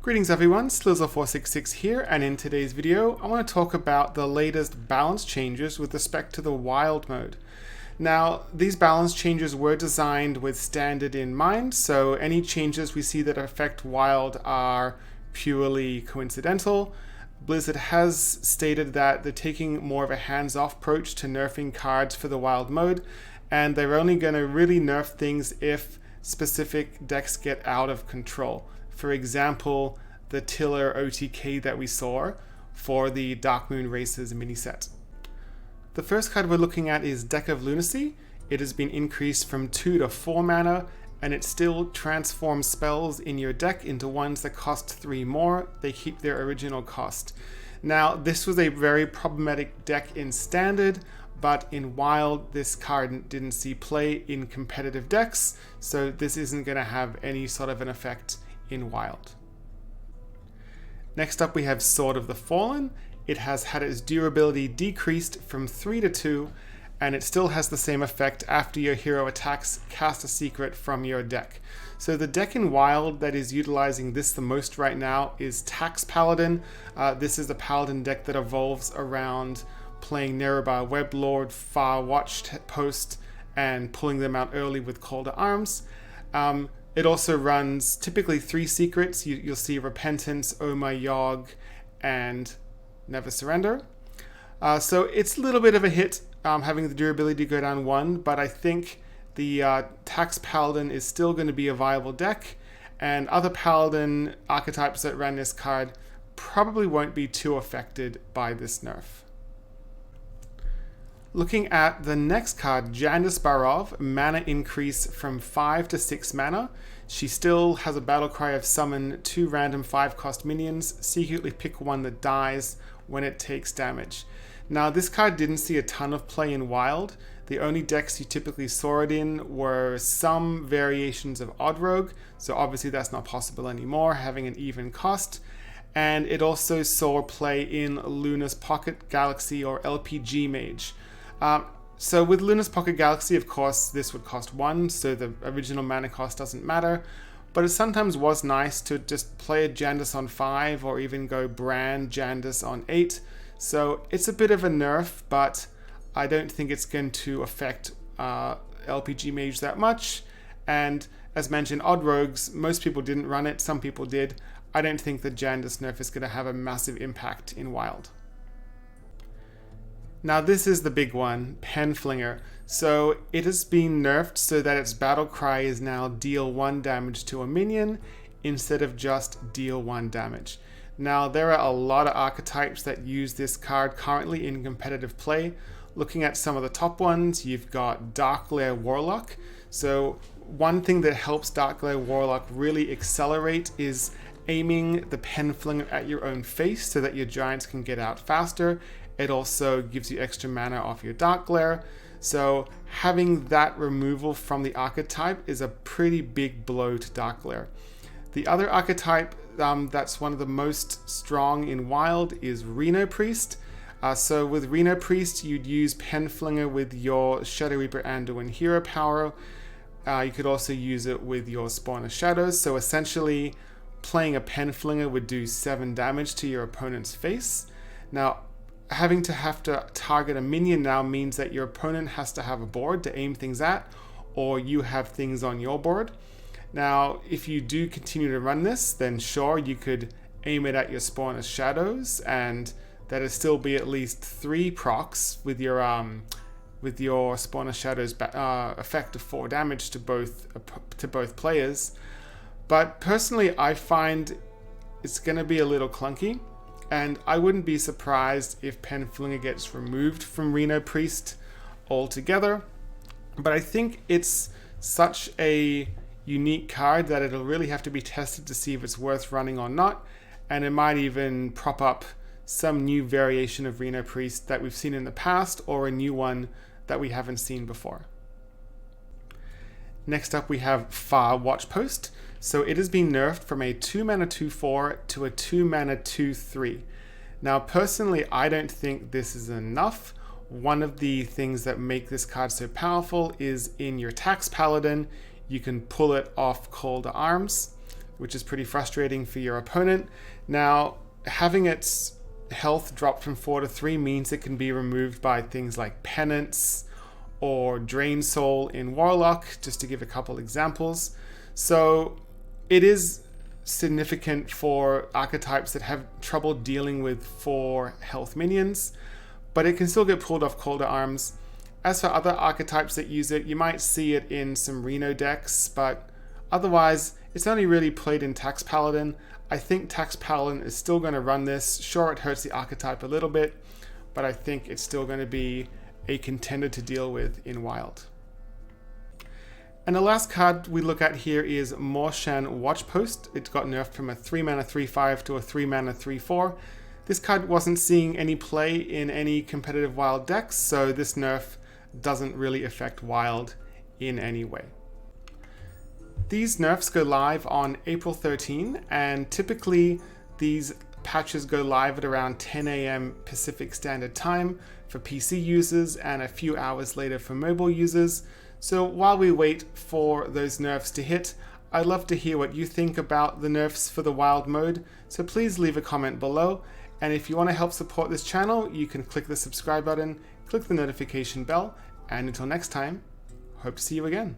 Greetings everyone, Slizzle466 here, and in today's video I want to talk about the latest balance changes with respect to the wild mode. Now, these balance changes were designed with standard in mind, so any changes we see that affect wild are purely coincidental. Blizzard has stated that they're taking more of a hands-off approach to nerfing cards for the wild mode, and they're only going to really nerf things if specific decks get out of control. For example, the Tiller OTK that we saw for the Dark Moon Races mini set. The first card we're looking at is Deck of Lunacy. It has been increased from 2 to 4 mana, and it still transforms spells in your deck into ones that cost 3 more. They keep their original cost. Now, this was a very problematic deck in Standard, but in Wild, this card didn't see play in competitive decks, so this isn't going to have any sort of an effect in Wild. Next up we have Sword of the Fallen. It has had its durability decreased from 3 to 2, and it still has the same effect after your hero attacks, cast a secret from your deck. So the deck in Wild that is utilizing this the most right now is Tax Paladin. This is a Paladin deck that evolves around playing Nerebar Weblord, Far Watch Post, and pulling them out early with Call to Arms. It also runs typically 3 secrets. You'll see Repentance, Oh My Yogg, and Never Surrender. So it's a little bit of a hit having the durability go down 1, but I think the Tax Paladin is still going to be a viable deck, and other Paladin archetypes that run this card probably won't be too affected by this nerf. Looking at the next card, Janice Barov, mana increase from 5 to 6 mana. She still has a battle cry of summon 2 random 5-cost minions, secretly pick one that dies when it takes damage. Now, this card didn't see a ton of play in Wild. The only decks you typically saw it in were some variations of Odd Rogue, so obviously that's not possible anymore, having an even cost. And it also saw play in Luna's Pocket Galaxy or LPG Mage. So with Luna's Pocket Galaxy, of course, this would cost 1, so the original mana cost doesn't matter. But it sometimes was nice to just play a Jandice on 5 or even go Brand Jandice on 8. So it's a bit of a nerf, but I don't think it's going to affect LPG Mage that much. And as mentioned, Odd Rogues, most people didn't run it, some people did. I don't think the Jandice nerf is going to have a massive impact in Wild. Now this is the big one, Penflinger. So it has been nerfed so that its battle cry is now deal 1 damage to a minion instead of just deal 1 damage. Now there are a lot of archetypes that use this card currently in competitive play. Looking at some of the top ones, you've got Darkglare Warlock. So one thing that helps Darkglare Warlock really accelerate is aiming the Penflinger at your own face so that your giants can get out faster. It also gives you extra mana off your Darkglare. So having that removal from the archetype is a pretty big blow to Darkglare. The other archetype that's one of the most strong in Wild is Reno Priest. So with Reno Priest, you'd use Penflinger with your Shadow Reaper Anduin hero power. You could also use it with your Spawn of Shadows. So essentially, playing a Penflinger would do 7 damage to your opponent's face. Now, having to target a minion now means that your opponent has to have a board to aim things at, or you have things on your board. Now, if you do continue to run this, then sure, you could aim it at your Spawn of Shadows, and that'd still be at least 3 procs with your Spawn of Shadows effect of 4 damage to both players. But personally, I find it's going to be a little clunky. And I wouldn't be surprised if Penflinger gets removed from Reno Priest altogether. But I think it's such a unique card that it'll really have to be tested to see if it's worth running or not. And it might even prop up some new variation of Reno Priest that we've seen in the past, or a new one that we haven't seen before. Next up we have Far Watch Post. So it has been nerfed from a 2 mana 2/4 to a 2 mana 2/3. Now personally, I don't think this is enough. One of the things that make this card so powerful is in your Tax Paladin, you can pull it off Call to Arms. which is pretty frustrating for your opponent. Now, having its health dropped from 4 to 3 means it can be removed by things like Penance or Drain Soul in Warlock, just to give a couple examples. So it is significant for archetypes that have trouble dealing with 4 health minions, but it can still get pulled off Calder Arms. As for other archetypes that use it, you might see it in some Reno decks, but otherwise it's only really played in Tax Paladin. I think Tax Paladin is still going to run this. Sure, it hurts the archetype a little bit, but I think it's still going to be a contender to deal with in Wild. And the last card we look at here is more Shan Watchpost. It got nerfed from a 3 mana 3/5 to a 3 mana 3/4. This card wasn't seeing any play in any competitive Wild decks, so this nerf doesn't really affect Wild in any way. These nerfs go live on April 13, and typically these patches go live at around 10 AM Pacific Standard Time for PC users and a few hours later for mobile users. So while we wait for those nerfs to hit, I'd love to hear what you think about the nerfs for the Wild mode, so please leave a comment below. And if you want to help support this channel, you can click the subscribe button, click the notification bell, and until next time, hope to see you again.